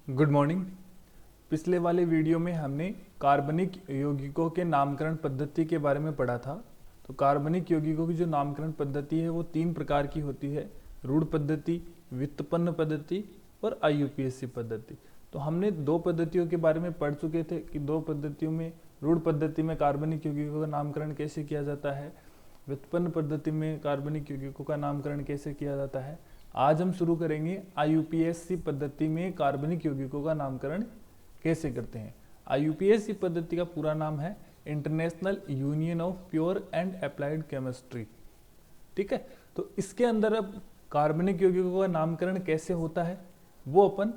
Good morning. पिछले वाले video में हमने कार्बनिक यौगिकों के नामकरण पद्धति के बारे में पढ़ा था। तो कार्बनिक यौगिकों की जो नामकरण पद्धति है वो 3 प्रकार की होती है, रूढ़ पद्धति, व्युत्पन्न पद्धति और IUPAC पद्धति। तो हमने 2 पद्धतियों के बारे में पढ़ चुके थे कि 2 पद्धतियों में, रूढ़ पद्धति में कार्बनिक यौगिकों का नामकरण कैसे किया जाता है, व्युत्पन्न पद्धति में कार्बनिक यौगिकों का नामकरण कैसे किया जाता है। आज हम शुरू करेंगे IUPAC पद्धति में कार्बनिक यौगिकों का नामकरण कैसे करते हैं। IUPAC पद्धति का पूरा नाम है international union of pure and applied chemistry. ठीक है, तो इसके अंदर अब कार्बनिक यौगिकों का नामकरण कैसे होता है वो अपन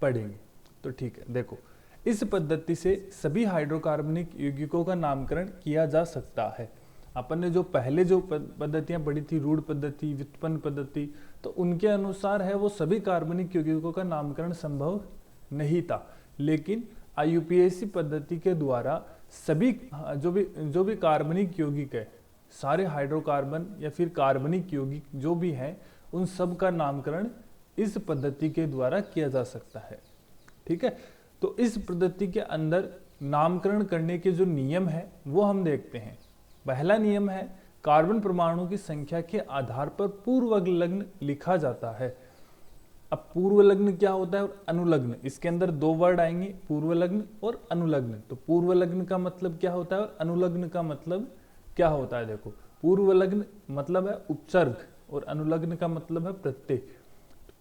पढ़ेंगे। तो ठीक है, देखो, इस पद्धति से सभी हाइड्रोकार्बनिक यौगिकों का नामकरण किया जा सकता है। अपन ने जो पहले जो पद्धतियां पढ़ी थी, रूढ़ पद्धति, व्युत्पन्न पद्धति, तो उनके अनुसार है वो सभी कार्बनिक यौगिकों का नामकरण संभव नहीं था। लेकिन IUPAC पद्धति के द्वारा सभी जो भी कार्बनिक यौगिक है, सारे हाइड्रोकार्बन या फिर कार्बनिक यौगिक जो भी हैं, उन सब का नामकरण इस पद्धति के द्वारा किया जा सकता है। ठीक है, तो इस पद्धति के अंदर नामकरण करने के जो नियम है वो हम देखते हैं। पहला नियम है, कार्बन परमाणु की संख्या के आधार पर पूर्वलग्न लिखा जाता है। अब पूर्वलग्न क्या होता है और अनुलग्न, इसके अंदर 2 वर्ड आएंगे, पूर्वलग्न और अनुलग्न। तो पूर्वलग्न का मतलब क्या होता है और अनुलग्न का मतलब क्या होता है। देखो, पूर्वलग्न मतलब है उपसर्ग और अनुलग्न का मतलब है प्रत्यय।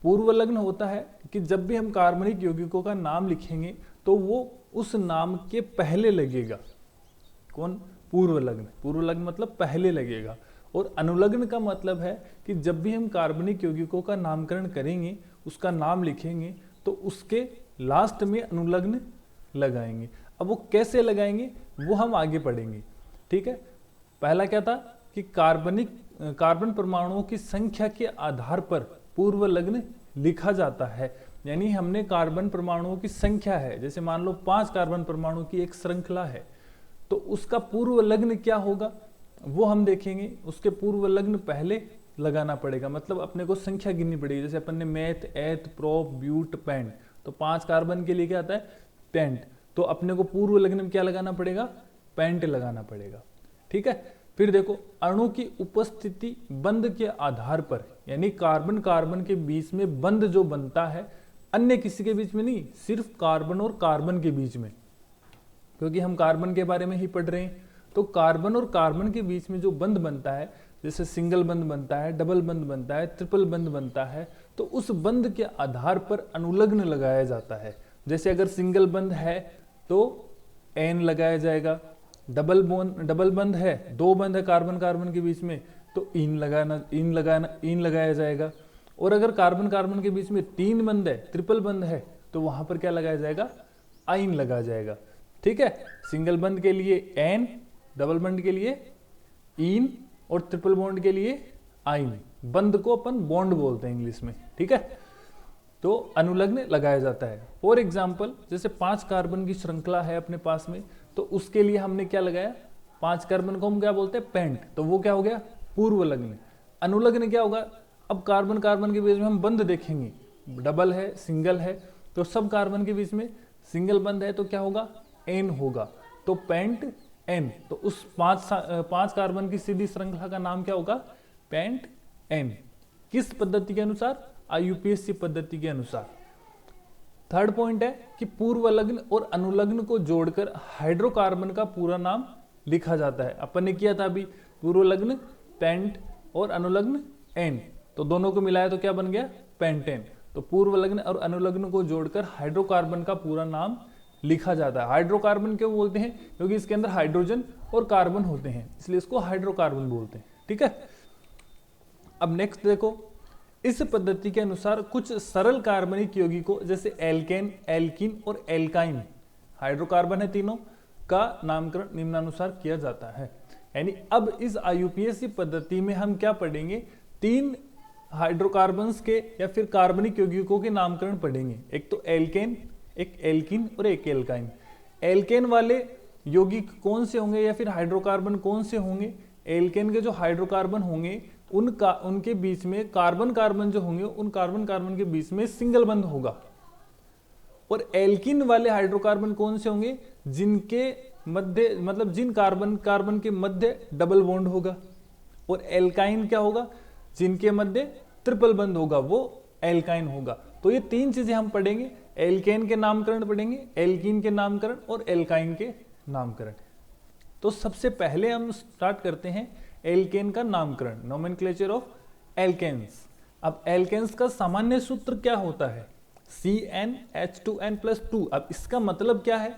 पूर्वलग्न होता है कि जब भी हम कार्बनिक यौगिकों का नाम लिखेंगे तो वो उस नाम के पहले लगेगा। कौन? पूर्वलग्न। पूर्वलग्न मतलब पहले लगेगा। और अनुलग्न का मतलब है कि जब भी हम कार्बनिक यौगिकों का नामकरण करेंगे, उसका नाम लिखेंगे, तो उसके लास्ट में अनुलग्न लगाएंगे। अब वो कैसे लगाएंगे वो हम आगे पढ़ेंगे। ठीक है, पहला क्या था कि कार्बन परमाणुओं की संख्या के आधार पर पूर्वलग्न लिखा जाता है। यानी हमने कार्बन परमाणुओं की संख्या है, जैसे मान लो 5 कार्बन परमाणु की एक श्रृंखला है, तो उसका पूर्वलग्न क्या होगा वो हम देखेंगे। उसके पूर्वलग्न पहले लगाना पड़ेगा, मतलब अपने को संख्या गिननी पड़ेगी। जैसे अपन ने मेथ, एथ, प्रोप, ब्यूट, पेंट, तो 5 कार्बन के लिए क्या आता है? पेंट। तो अपने को पूर्वलग्न में क्या लगाना पड़ेगा? पेंट लगाना पड़ेगा। ठीक है, फिर देखो, अणु की उपस्थिति बंध के आधार पर, यानी कार्बन कार्बन के बीच में बंध जो बनता है, अन्य किसी के बीच में नहीं, सिर्फ कार्बन और कार्बन के बीच में, क्योंकि हम कार्बन के बारे में ही पढ़ रहे हैं। तो कार्बन और कार्बन के बीच में जो बंध बनता है, जैसे सिंगल बंध बनता है, डबल बंध बनता है, ट्रिपल बंध बनता है, तो उस बंध के आधार पर अनुलग्न लगाया जाता है। जैसे अगर सिंगल बंध है तो एन लगाया जाएगा, डबल बंध है, 2 बंध है कार्बन कार्बन के बीच में, तो इन लगाया जाएगा। और अगर कार्बन कार्बन के बीच में 3 बंध है, ट्रिपल बंध है, तो वहां पर क्या लगाया जाएगा? आइन लगाया जाएगा। ठीक है, सिंगल बंध के लिए एन, डबल बंध के लिए इन और ट्रिपल बॉन्ड के लिए आइन। बंध को अपन बॉन्ड बोलते हैं इंग्लिश में। ठीक है, तो अनुलग्न लगाया जाता है। फॉर एग्जाम्पल, जैसे 5 कार्बन की श्रृंखला है अपने पास में, तो उसके लिए हमने क्या लगाया? 5 कार्बन को हम क्या बोलते हैं? पेंट। तो वो क्या हो गया? पूर्वलग्न। अनुलग्न क्या होगा? अब कार्बन कार्बन के बीच में हम बंध देखेंगे, डबल है, सिंगल है, तो सब कार्बन के बीच में सिंगल बंध है, तो क्या होगा? एन होगा। तो पेंट एन। तो उस 5 कार्बन की सीधी श्रृंखला का नाम क्या होगा? Pentane. किस पद्धति के अनुसार? IUPAC पद्धति के अनुसार। थर्ड पॉइंट है कि पूर्वलग्न और अनुलग्न को जोड़कर हाइड्रोकार्बन का पूरा नाम लिखा जाता है। अपन ने किया था अभी, पूर्वलग्न पेंट और अनुलग्न एन, तो दोनों को मिलाया तो क्या बन गया? पेंटेन। तो पूर्वलग्न और अनुलग्न को जोड़कर हाइड्रोकार्बन का पूरा नाम लिखा जाता है। हाइड्रोकार्बन क्यों बोलते हैं? क्योंकि इसके अंदर हाइड्रोजन और कार्बन होते हैं, इसलिए इसको हाइड्रोकार्बन बोलते हैं। ठीक है, अब नेक्स्ट देखो, इस पद्धति के अनुसार कुछ सरल कार्बनिक यौगिकों जैसे एल्केन, एल्कीन और एल्काइन, हाइड्रोकार्बन है तीनों, का नामकरण निम्नानुसार किया जाता है। यानी अब इस IUPAC पद्धति में हम क्या पढ़ेंगे? 3 हाइड्रोकार्बन्स के या फिर कार्बनिक यौगिकों के नामकरण पढ़ेंगे। एक तो एल्केन, एक एल्कीन और एक एल्काइन। एल्केन वाले यौगिक कौन से होंगे या फिर हाइड्रोकार्बन कौन से होंगे? एल्केन के जो हाइड्रोकार्बन होंगे उनके बीच में कार्बन कार्बन जो होंगे, उन कार्बन कार्बन के बीच में सिंगल बंध होगा। और एल्किन वाले हाइड्रोकार्बन कौन से होंगे, जिनके मध्य मतलब जिन कार्बन के मध्य डबल बॉन्ड होगा। और एल्काइन क्या होगा, जिनके मध्य ट्रिपल बंध होगा, वो एल्काइन होगा। तो ये तीन चीजें हम पढ़ेंगे, एल्केन के नामकरण पढ़ेंगे, एल्कीन के नामकरण और एल्काइन के नामकरण। तो सबसे पहले हम स्टार्ट करते हैं एल्केन का नामकरण, नोमेनक्लेचर ऑफ एल्केन्स। अब एल्केन्स का सामान्य सूत्र क्या होता है, CnH2n+2। अब इसका मतलब क्या है,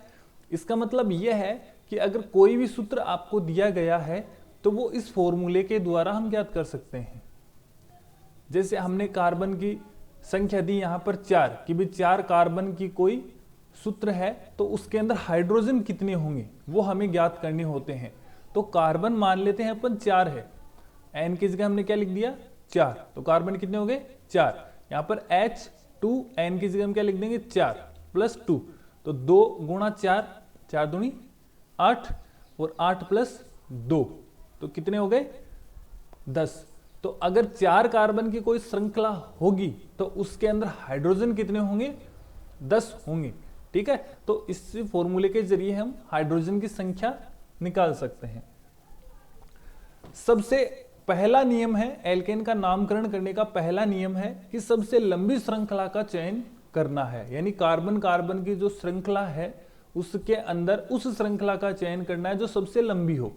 इसका मतलब यह है कि अगर कोई भी सूत्र आपको दिया गया है तो वो इस फॉर्मूले के द्वारा हम ज्ञात कर सकते हैं। जैसे हमने कार्बन की संख्या दी यहां पर 4 कि भी 4 कार्बन की कोई सूत्र है तो उसके अंदर हाइड्रोजन कितने होंगे वो हमें ज्ञात करने होते हैं। तो कार्बन मान लेते हैं अपन 4 है, एन की जगह हमने क्या लिख दिया 4, तो कार्बन कितने हो गए 4। यहां पर H2n की जगह हम क्या लिख देंगे 4 + 2, तो 2 × 4, 4 दूनी 8 और 8 + 2, तो कितने हो गए 10। तो अगर 4 कार्बन की कोई श्रृंखला होगी तो उसके अंदर हाइड्रोजन कितने होंगे 10 होंगे। ठीक है, तो इस फॉर्मूले के जरिए हम हाइड्रोजन की संख्या निकाल सकते हैं। सबसे पहला नियम है एल्केन का नामकरण करने का, पहला नियम है कि सबसे लंबी श्रृंखला का चयन करना है, यानी कार्बन कार्बन की जो श्रृंखला है उसके अंदर उस श्रृंखला का चयन करना है जो सबसे लंबी हो।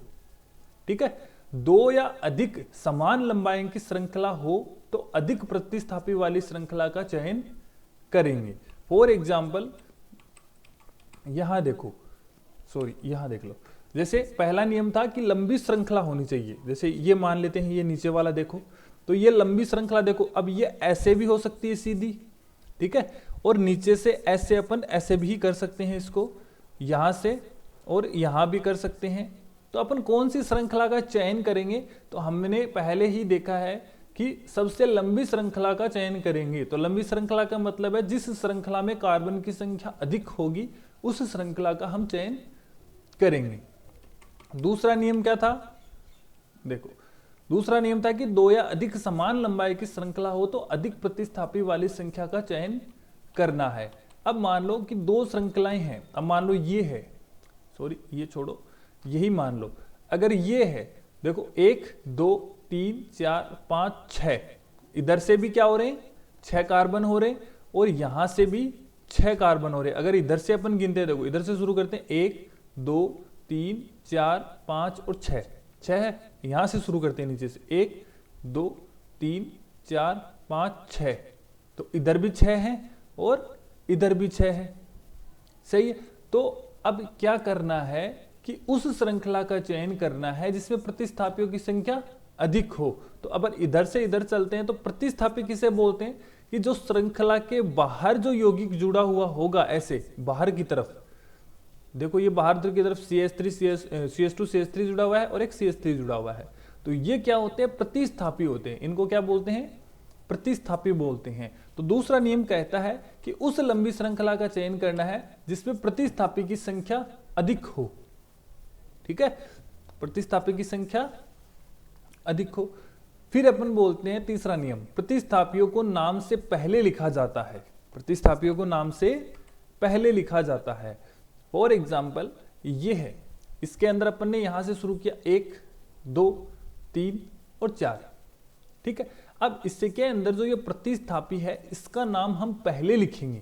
ठीक है, 2 या अधिक समान लंबाई की श्रृंखला हो तो अधिक प्रतिस्थापी वाली श्रृंखला का चयन करेंगे। फॉर एग्जाम्पल यहां देखो, सॉरी यहां देख लो, जैसे पहला नियम था कि लंबी श्रृंखला होनी चाहिए, जैसे ये मान लेते हैं, ये नीचे वाला देखो, तो ये लंबी श्रृंखला देखो, अब ये ऐसे भी हो सकती है सीधी, ठीक है, और नीचे से ऐसे अपन ऐसे भी कर सकते हैं इसको, यहां से और यहां भी कर सकते हैं। तो अपन कौन सी श्रृंखला का चयन करेंगे, तो हमने पहले ही देखा है कि सबसे लंबी श्रृंखला का चयन करेंगे। तो लंबी श्रृंखला का मतलब है जिस श्रृंखला में कार्बन की संख्या अधिक होगी उस श्रृंखला का हम चयन करेंगे। दूसरा नियम क्या था, देखो दूसरा नियम था कि 2 या अधिक समान लंबाई की श्रृंखला हो तो अधिक प्रतिस्थापी वाली संख्या का चयन करना है। अब मान लो कि 2 श्रृंखलाएं हैं, अब मान लो ये है, सॉरी ये छोड़ो, यही मान लो, अगर ये है देखो 1 2 3 4 5 6, इधर से भी क्या हो रहे हैं 6 कार्बन हो रहे हैं और यहां से भी 6 कार्बन हो रहे हैं। अगर इधर से अपन गिनते हैं, देखो इधर से शुरू करते हैं 1 2 3 4 5 और 6 है, यहां से शुरू करते हैं नीचे से 1 2 3 4 5 6, तो इधर भी 6 है और इधर भी 6 है, सही है। तो अब क्या करना है कि उस श्रृंखला का चयन करना है जिसमें प्रतिस्थापियों की संख्या अधिक हो। तो अब इधर से इधर चलते हैं, तो प्रतिस्थापी किसे बोलते हैं कि जो श्रृंखला के बाहर जो यौगिक जुड़ा हुआ होगा, ऐसे बाहर की तरफ देखो, ये बाहर की तरफ CH2 CH3 जुड़ा हुआ है और एक CH3 जुड़ा हुआ है, तो ये क्या होते हैं प्रतिस्थापी होते हैं, इनको क्या बोलते हैं प्रतिस्थापी बोलते हैं। तो दूसरा नियम कहता है कि उस लंबी श्रृंखला का चयन करना है जिसमें प्रतिस्थापी की संख्या अधिक हो। ठीक है, प्रतिस्थापी की संख्या अधिक हो। फिर अपन बोलते हैं तीसरा नियम, प्रतिस्थापियों को नाम से पहले लिखा जाता है, प्रतिस्थापियों को नाम से पहले लिखा जाता है। फॉर एग्जाम्पल ये है, इसके अंदर अपन ने यहां से शुरू किया 1 2 3 और 4, ठीक है। अब इसके अंदर जो ये प्रतिस्थापी है इसका नाम हम पहले लिखेंगे,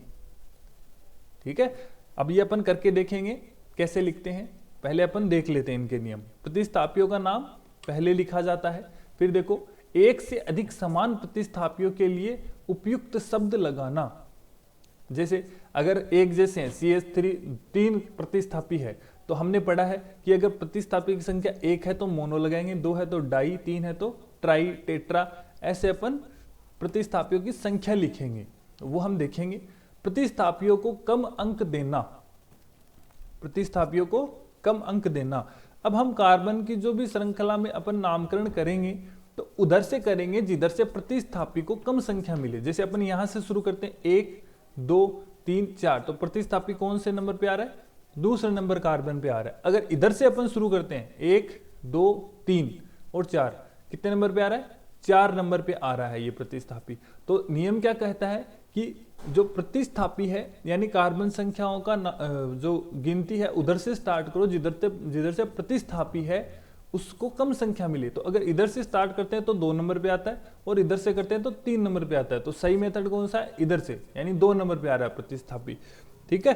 ठीक है। अब ये अपन करके देखेंगे कैसे लिखते हैं, पहले अपन देख लेते हैं इनके नियम। प्रतिस्थापियों का नाम पहले लिखा जाता है। फिर देखो, एक से अधिक समान प्रतिस्थापियों के लिए उपयुक्त शब्द लगाना, जैसे अगर एक जैसे हैं CH3 3 प्रतिस्थापी है तो हमने पढ़ा है कि अगर प्रतिस्थापी की संख्या 1 है तो मोनो लगाएंगे, 2 है तो डाई, 3 है तो ट्राई, टेट्रा, ऐसे अपन प्रतिस्थापियों की संख्या लिखेंगे। वो हम देखेंगे। प्रतिस्थापियों को कम अंक देना, प्रतिस्थापियों को कम अंक देना। अब हम कार्बन की जो भी श्रृंखला में अपन नामकरण करेंगे तो उधर से करेंगे जिधर से प्रतिस्थापी को कम संख्या मिले। जैसे अपन यहां से शुरू करते हैं 1 2 3 4, तो प्रतिस्थापी कौन से नंबर पे आ रहा है, दूसरे नंबर कार्बन पे आ रहा है। अगर इधर से अपन शुरू करते हैं 1 2 3 और 4, कितने नंबर पे आ रहा है, 4 नंबर पे आ रहा है ये प्रतिस्थापी। तो नियम क्या कहता है कि जो प्रतिस्थापी है यानी कार्बन संख्याओं का जो गिनती है उधर से स्टार्ट करो, जिधर से प्रतिस्थापी है उसको कम संख्या मिले। तो अगर इधर से स्टार्ट करते हैं तो 2 नंबर पे आता है, और इधर से करते हैं तो 3 नंबर पे आता है। तो सही मेथड कौन सा है? इधर से, यानी 2 नंबर पे आ रहा है प्रतिस्थापी। ठीक है,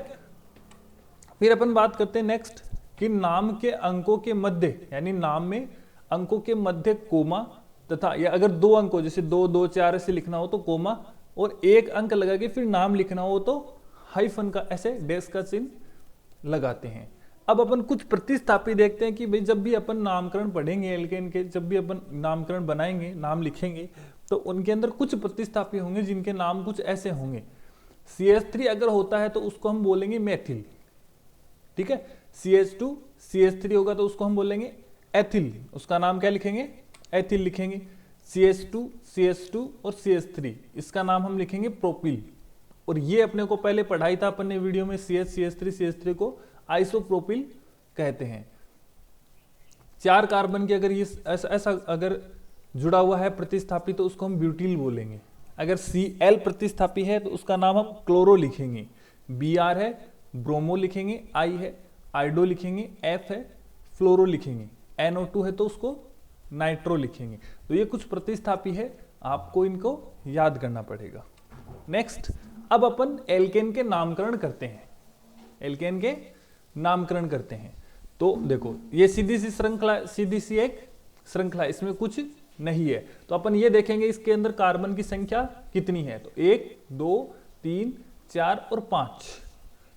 फिर अपन बात करते हैं नेक्स्ट कि नाम के अंकों के मध्य, यानी नाम में अंकों के मध्य कोमा तथा, या अगर 2 अंक हो जैसे 2, 2, 4 ऐसे लिखना हो तो कोमा, और 1 अंक लगा के फिर नाम लिखना हो तो हाइफन का ऐसे डैश का चिन्ह लगाते हैं। अब अपन कुछ प्रतिस्थापी देखते हैं कि भाई जब भी अपन नामकरण पढ़ेंगे एल्केन के, जब भी अपन नामकरण बनाएंगे, नाम लिखेंगे, तो उनके अंदर कुछ प्रतिस्थापी होंगे जिनके नाम कुछ ऐसे होंगे। CH3 अगर होता है तो उसको हम बोलेंगे मेथिल। ठीक है, CH2 CH3 होगा तो उसको हम बोलेंगे एथिल, उसका नाम क्या लिखेंगे? एथिल लिखेंगे। CH2 CH2 और CH3 इसका नाम हम लिखेंगे प्रोपिल। और ये अपने को पहले पढ़ाई था अपन ने वीडियो में, CH3 को आइसोप्रोपिल कहते हैं। 4 कार्बन के अगर ये ऐसा अगर जुड़ा हुआ है प्रतिस्थापी तो उसको हम ब्यूटिल बोलेंगे। अगर Cl प्रतिस्थापी है तो उसका नाम हम क्लोरो लिखेंगे। Br है ब्रोमो लिखेंगे, I है आइडो लिखेंगे, F है फ्लोरो लिखेंगे, NO2 है तो उसको नाइट्रो लिखेंगे। तो ये कुछ प्रतिस्थापी है, आपको इनको याद करना पड़ेगा। नेक्स्ट, अब अपन एल्केन के नामकरण करते हैं। एल्केन के नामकरण करते हैं तो देखो ये सीधी सी श्रृंखला, सीधी सी एक श्रृंखला, इसमें कुछ नहीं है। तो अपन ये देखेंगे इसके अंदर कार्बन की संख्या कितनी है। तो 1, 2, 3, 4 और 5।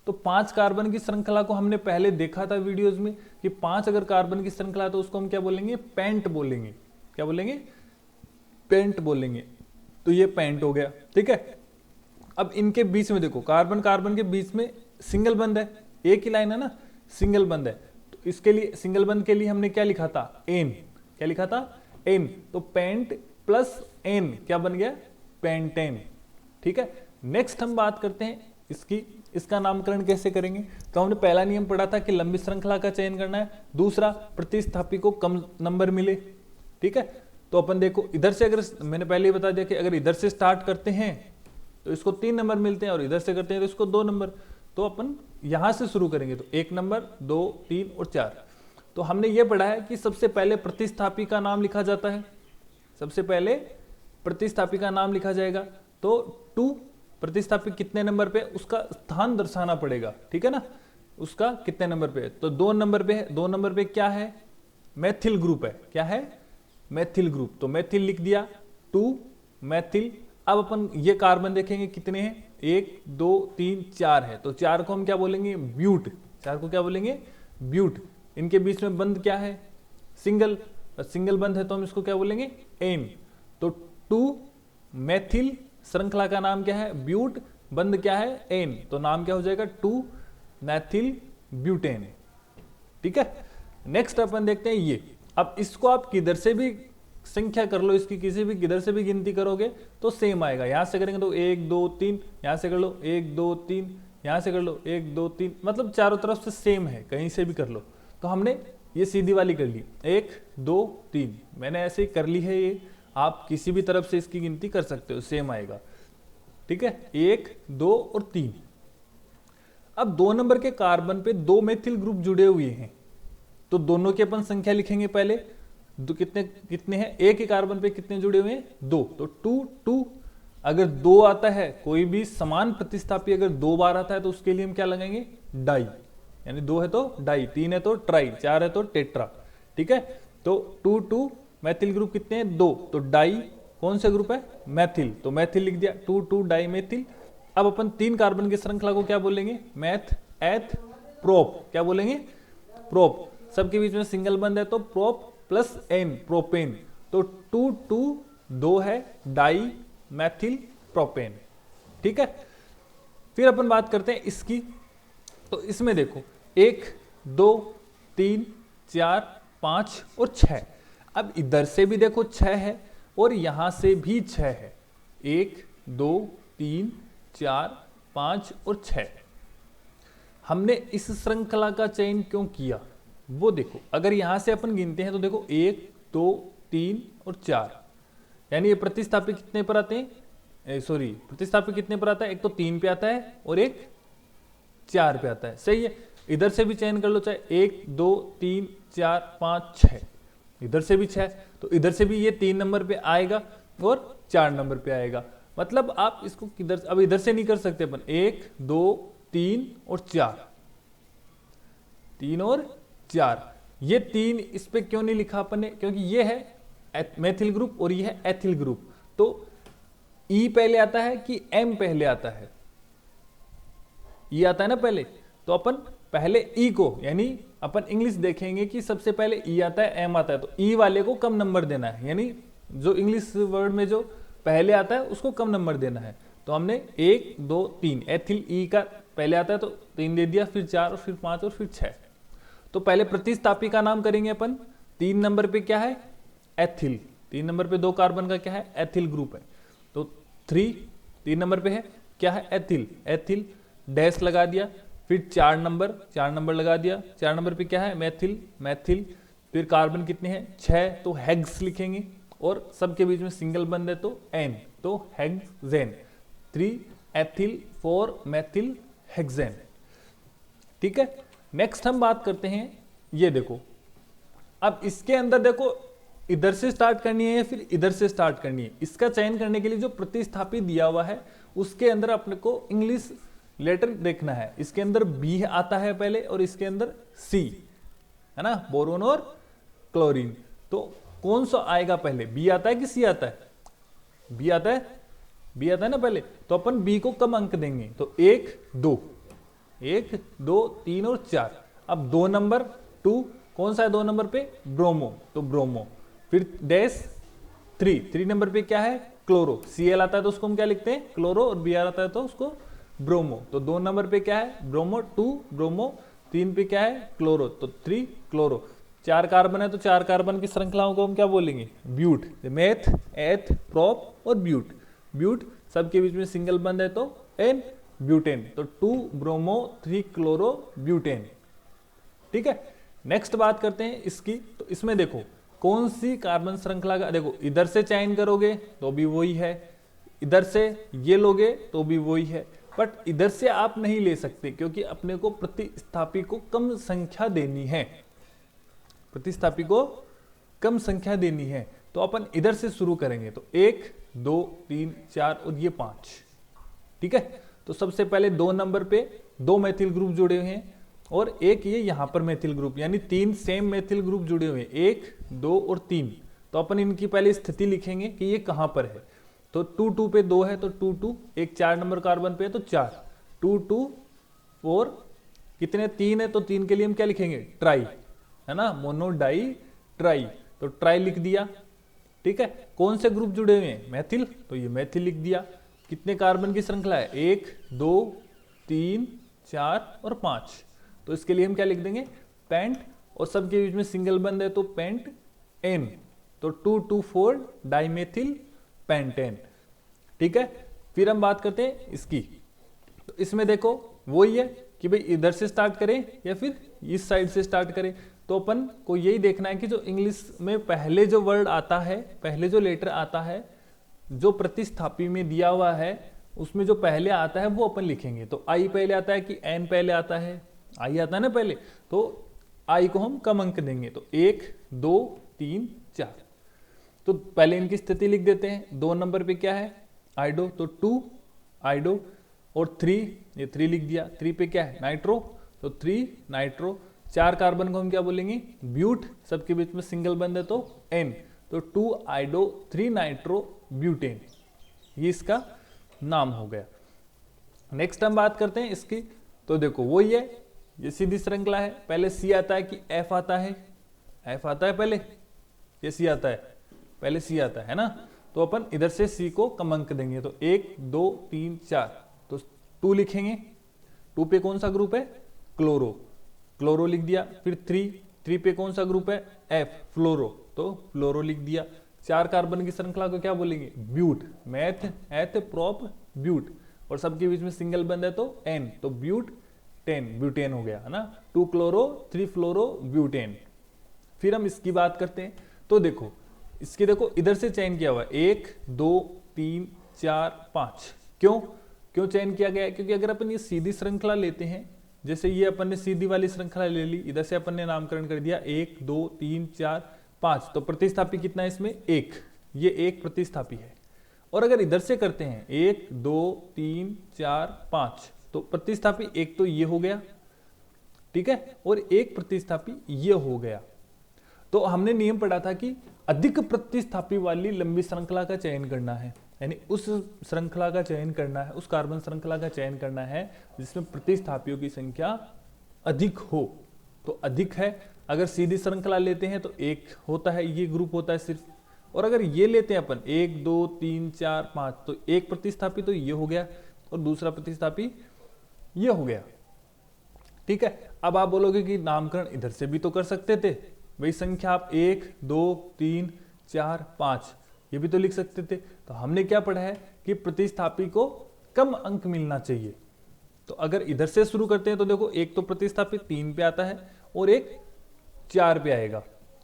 तो 5 कार्बन की श्रृंखला को हमने पहले देखा था वीडियोस में कि 5 अगर कार्बन की श्रृंखला तो उसको हम क्या बोलेंगे? पेंट बोलेंगे। क्या बोलेंगे? पेंट बोलेंगे। तो ये पेंट हो गया। ठीक है, अब इनके बीच में देखो कार्बन कार्बन के बीच में सिंगल बंद है, एक ही लाइन है ना, सिंगल बंद है। तो इसके लिए सिंगल बंद के लिए हमने क्या लिखा था? एन। क्या लिखा था? एन। तो पेंट प्लस एन क्या बन गया? पेंटेन। ठीक है, नेक्स्ट हम बात करते हैं इसका नामकरण कैसे करेंगे। तो हमने पहला नियम पढ़ा था कि लंबी श्रृंखला का चयन करना है, दूसरा प्रतिस्थापी को कम नंबर मिले। ठीक है, तो अपन देखो इधर से, अगर मैंने पहले ही बता दिया कि अगर इधर से स्टार्ट करते हैं तो इसको 3 नंबर मिलते हैं, और इधर से करते हैं तो इसको 2 नंबर। तो अपन यहां से शुरू करेंगे तो 1 नंबर, 2, 3 और 4। तो हमने ये पढ़ा है कि सबसे पहले प्रतिस्थापी का नाम लिखा जाता है। सबसे पहले प्रतिस्थापी का नाम लिखा जाएगा। तो 2 प्रतिस्थापी कितने नंबर पे, उसका स्थान दर्शाना पड़ेगा। ठीक है ना, उसका कितने नंबर पे? तो 2 नंबर पे है। 2 नंबर पे क्या है? मेथिल ग्रुप है। क्या है? Methyl group. तो मेथिल लिख दिया, 2 मेथिल। अब अपन ये कार्बन देखेंगे कितने हैं? 1, 2, 3, 4 है। तो 4 को हम क्या बोलेंगे? ब्यूट। 4 को क्या बोलेंगे? ब्यूट। इनके बीच में बंद क्या है? सिंगल। सिंगल बंद है तो हम इसको क्या बोलेंगे? एन। तो 2 मेथिल, श्रृंखला का नाम क्या है? ब्यूट, बंद क्या है? एन। तो नाम क्या हो जाएगा? 2 मेथिल ब्यूटेन। ठीक है, नेक्स्ट अपन देखते हैं ये। अब इसको आप किधर से भी संख्या कर लो, इसकी किसी भी किधर से भी गिनती करोगे तो सेम आएगा। यहां से करेंगे तो 1, 2, 3, यहां से कर लो 1, 2, 3, यहां से कर लो 1, 2, 3, मतलब चारों तरफ से सेम है, कहीं से भी कर लो। तो हमने ये सीधी वाली कर ली, 1, 2, 3, मैंने ऐसे ही कर ली है। ये आप किसी भी तरफ से इसकी गिनती कर सकते हो, सेम आएगा। ठीक है, 1, 2 और 3। अब 2 नंबर के कार्बन पे 2 मेथिल ग्रुप जुड़े हुए हैं, तो दोनों की अपन संख्या लिखेंगे पहले। कितने हैं? एक ही कार्बन पे कितने जुड़े हुए हैं? 2। तो 2, 2। अगर 2 आता है, कोई भी समान प्रतिस्थापी अगर 2 बार आता है तो उसके लिए हम क्या लगाएंगे? डाई। यानी 2 है तो डाई, 3 है तो ट्राई, 4 है तो टेट्रा। ठीक है, तो 2, 2 मैथिल ग्रुप कितने हैं? 2। तो डाई कौन सा ग्रुप है? मैथिल। तो मैथिल लिख दिया, 2, 2 डाई मैथिल। अब अपन 3 कार्बन की श्रृंखला को क्या बोलेंगे? मैथ, एथ, प्रोप। क्या बोलेंगे? प्रोप। सबके बीच में सिंगल बंद है तो प्रोप प्लस एन, प्रोपेन। तो 2, 2 2 है डाई मैथिल प्रोपेन। ठीक है, फिर अपन बात करते हैं इसकी। तो इसमें देखो 1, 2, 3, 4, 5 और 6। अब इधर से भी देखो 6 है और यहां से भी 6 है। 1, 2, 3, 4, 5 और 6। हमने इस श्रृंखला का चयन क्यों किया वो देखो। अगर यहां से अपन गिनते हैं तो देखो 1, 2, 3 और 4, यानी ये प्रतिस्थापी कितने पर आते हैं? सॉरी प्रतिस्थापी कितने पर आता है, एक तो 3 पे आता है और एक 4 पे आता है, सही है। इधर से भी चयन कर लो, चाहे 1 2 3 4 5 6, इधर से भी 6, तो इधर से भी ये 3 नंबर पे आएगा और 4 नंबर पे आएगा। मतलब आप इसको किधर, अब इधर से नहीं कर सकते अपन, 1 2 3 और 4, 3 और 4, ये 3 इस पे क्यों नहीं लिखा अपन ने, क्योंकि ये है मेथिल ग्रुप और ये है एथिल ग्रुप। तो ई पहले आता है कि एम पहले आता है, ई आता है ना पहले, तो अपन पहले ई को, यानी अपन इंग्लिश देखेंगे कि सबसे पहले ई आता है एम आता है, तो ई वाले को कम नंबर देना है, यानी जो इंग्लिश वर्ड में जो पहले आता है उसको कम नंबर देना है। तो हमने 1 2 3 एथिल ई का पहले आता है तो 3 दे दिया, फिर 4 और फिर 5 और फिर 6। तो पहले प्रतिस्थापी का नाम करेंगे अपन। 3 नंबर पे क्या है, एथिल, 3 नंबर पे 2 कार्बन का क्या है, एथिल ग्रुप है, तो 3 नंबर पे है क्या है, एथिल, एथिल डैश लगा दिया, फिर 4 नंबर लगा दिया, 4 नंबर पे क्या है, मेथिल, मेथिल, फिर कार्बन कितने हैं 6, तो हेक्स लिखेंगे, और सबके बीच में सिंगल बंद है तो एन, तो हेक्सेन, 3 एथिल 4 मेथिल हेक्सेन। ठीक है, नेक्स्ट हम बात करते हैं, ये देखो, अब इसके अंदर देखो इधर से स्टार्ट करनी है या फिर इधर से स्टार्ट करनी है। इसका चयन करने के लिए जो प्रतिस्थापी दिया हुआ है उसके अंदर अपने को इंग्लिश लेटर देखना है। इसके अंदर बी आता है पहले और इसके अंदर सी है ना, बोरोन और क्लोरीन। तो कौन सा आएगा पहले, बी आता है कि सी आता है, बी आता है, बी आता है ना पहले, तो अपन बी को कम अंक देंगे, तो 1 2 1 2 3 और 4। अब 2 नंबर 2 कौन सा है, 2 नंबर पे ब्रोमो, तो ब्रोमो, फिर डैश 3 नंबर पे क्या है, क्लोरो, Cl आता है तो उसको हम क्या लिखते हैं, क्लोरो, और Br आता है तो उसको ब्रोमो। तो 2 नंबर पे क्या है, ब्रोमो, 2 ब्रोमो, 3 पे क्या है, क्लोरो, तो 3 क्लोरो। 4 कार्बन है तो 4 कार्बन की श्रृंखलाओं को हम क्या बोलेंगे, ब्यूट, मेथ एथ प्रोप और ब्यूट, ब्यूट सबके बीच में सिंगल बंद है तो एन, ब्यूटेन, तो 2 ब्रोमो 3 क्लोरो ब्यूटेन। ठीक है, नेक्स्ट बात करते हैं इसकी। तो इसमें देखो कौन सी कार्बन श्रृंखला का, देखो इधर से चयन करोगे तो भी वही है, इधर से ये लोगे तो भी वही है, बट इधर से आप नहीं ले सकते क्योंकि अपने को प्रतिस्थापी को कम संख्या देनी है, प्रतिस्थापी को कम संख्या देनी है। तो अपन इधर से शुरू करेंगे, तो 1 2 3 4 और ये 5। ठीक है, तो सबसे पहले 2 नंबर पे 2 मेथिल ग्रुप जुड़े हुए हैं और एक ये यहां पर मेथिल ग्रुप, यानी 3 सेम मेथिल ग्रुप जुड़े हुए हैं, 1 2 और 3। तो अपन इनकी पहले स्थिति लिखेंगे कि ये कहां पर है। तो 2 2 पे 2 है तो 2 2, एक 4 नंबर कार्बन पे है तो 4, 2 2 4 कितने 3 है तो 3 के लिए हम क्या लिखेंगे, ट्राई, है ना, मोनो डाई ट्राई, तो ट्राई लिख दिया। ठीक है, कौन से ग्रुप जुड़े हुए हैं, मेथिल, तो ये मेथिल लिख दिया। कितने कार्बन की श्रृंखला है, 1 2 3 4 और 5, तो इसके लिए हम क्या लिख देंगे, पेंट, और सबके बीच में सिंगल बंद है तो पेंट एन, तो 2 2 4 डाइमेथिल पेंटेन। ठीक है, फिर हम बात करते हैं इसकी। तो इसमें देखो वही है कि भाई इधर से स्टार्ट करें या फिर इस साइड से स्टार्ट करें। तो अपन को यही देखना है कि जो इंग्लिश में पहले जो वर्ड आता है, पहले जो लेटर आता है, जो प्रतिस्थापी में दिया हुआ है उसमें जो पहले आता है वो अपन लिखेंगे। तो आई पहले आता है कि एन पहले आता है, आई आता है ना पहले, तो आई को हम कम अंक देंगे, तो 1 2 3 4। तो पहले इनकी स्थिति लिख देते हैं। 2 नंबर पे क्या है, आइडो, तो 2 आइडो, और 3, ये 3 लिख दिया। 3 पे क्या है, नाइट्रो, तो 3 नाइट्रो। 4 कार्बन को हम क्या बोलेंगे, ब्यूट, सबके बीच में सिंगल बंद है तो एन, तो 2 आइडो 3 नाइट्रो ब्यूटेन, ये इसका नाम हो गया। नेक्स्ट हम बात करते हैं इसकी। तो देखो वही है, ये सीधी श्रृंखला है, पहले सी आता है कि एफ आता है, एफ आता है पहले, ये सी आता है, पहले सी आता है ना, तो अपन इधर से सी को कम अंक देंगे, तो 1 2 3 4, तो 2 लिखेंगे। 2 पे कौन सा ग्रुप है, क्लोरो, क्लोरो लिख दिया। फिर 3 पे कौन सा ग्रुप है, एफ, फ्लोरो, तो फ्लोरो लिख दिया। 4 कार्बन की श्रृंखला को क्या बोलेंगे, ब्यूट, मैथ एथ प्रोप ब्यूट, और सबके बीच में सिंगल बंद है तो एन, तो ब्यूट 10, ब्यूटेन हो गया, है ना, 2 क्लोरो 3 फ्लोरो ब्यूटेन। फिर हम इसकी बात करते हैं। तो देखो इसकी, देखो इधर से चयन किया हुआ है, 1 2 3 4 5। क्यों क्यों चयन किया गया है? क्योंकि अगर अपन ये सीधी श्रृंखला लेते हैं, जैसे ये अपन ने सीधी वाली श्रृंखला ले ली, इधर से अपन ने नामकरण कर दिया 1 2 3 4 5, तो प्रतिस्थापी कितना है इसमें? 1। ये एक प्रतिस्थापी है। और अगर इधर से करते हैं 1 2 3 4 5, तो प्रतिस्थापी एक तो ये हो गया, ठीक है, और एक प्रतिस्थापी ये हो गया। तो हमने नियम पढ़ा था कि अधिक प्रतिस्थापी वाली लंबी श्रृंखला का चयन करना है, यानी उस श्रृंखला का चयन करना है, उस कार्बन श्रृंखला का चयन करना है जिसमें प्रतिस्थापियों की संख्या अधिक हो। तो अधिक है, अगर सीधी श्रृंखला लेते हैं तो एक होता है, ये ग्रुप होता है सिर्फ। और अगर ये लेते हैं अपन 1 2 3 4 5, तो एक प्रतिस्थापी तो ये हो गया और दूसरा प्रतिस्थापी ये हो गया, ठीक है। अब आप बोलोगे कि नामकरण इधर से भी तो कर सकते थे, वही संख्या आप 1 2 3 4 5 ये भी तो लिख सकते थे। तो हमने क्या पढ़ा है कि प्रतिस्थापी को कम अंक मिलना चाहिए। तो अगर इधर से शुरू करते हैं तो देखो, एक तो प्रतिस्थापी 3 पे आता है और एक 4 पे आएगा।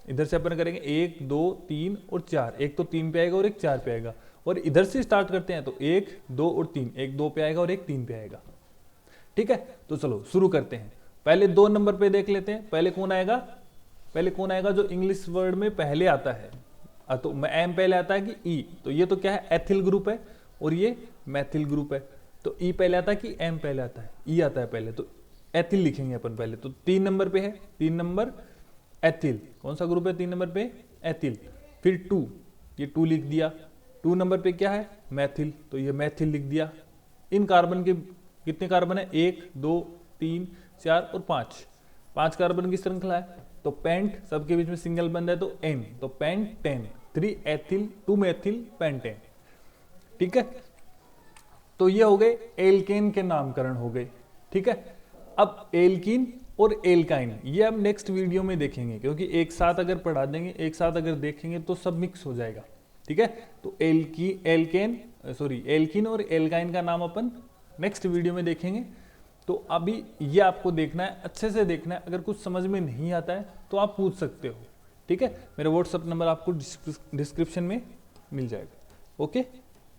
इधर से अपन करेंगे 1 2 3 और 4, एक तो 3 पे आएगा और एक 4 पे आएगा। और इधर से स्टार्ट करते हैं तो 1 2 और 3, एक 2 पे आएगा और एक 3 पे आएगा, ठीक है। तो चलो शुरू करते हैं। पहले 2 नंबर पे देख लेते हैं, पहले कौन आएगा? पहले कौन आएगा? जो इंग्लिश वर्ड में पहले आता है, तो एम पहले आता है कि ई? तो ये तो क्या है? एथिल ग्रुप है और ये मैथिल ग्रुप है। तो ई पहले आता है कि एम पहले आता है? ई आता है पहले, तो एथिल लिखेंगे अपन पहले। तो 3 नंबर पे है, 3 नंबर एथिल। कौन सा ग्रुप है 3 नंबर पे? एथिल। फिर 2, ये 2 लिख दिया। 2 नंबर पे क्या है? मैथिल, तो ये मैथिल लिख दिया। इन कार्बन के कितने कार्बन है? 1 2 3 4 और 5, 5 कार्बन की श्रृंखला है। तो पेंट, सबके बीच में सिंगल बंद है तो एन, तो पेंटेन, 3 एथिल 2 मेथिल पेंटेन, ठीक है। तो ये हो गए एल्केन के नामकरण हो गए, ठीक है। अब एल्कीन और एल्काइन ये हम नेक्स्ट वीडियो में देखेंगे, क्योंकि एक साथ अगर पढ़ा देंगे, एक साथ अगर देखेंगे तो सब मिक्स हो जाएगा, ठीक है। तो एल्कीन और एल्काइन का नाम अपन नेक्स्ट वीडियो में देखेंगे। तो अभी ये आपको देखना है, अच्छे से देखना है। अगर कुछ समझ में नहीं आता है तो आप पूछ सकते हो, ठीक है। मेरा व्हाट्सएप नंबर आपको डिस्क्रिप्शन में मिल जाएगा, ओके।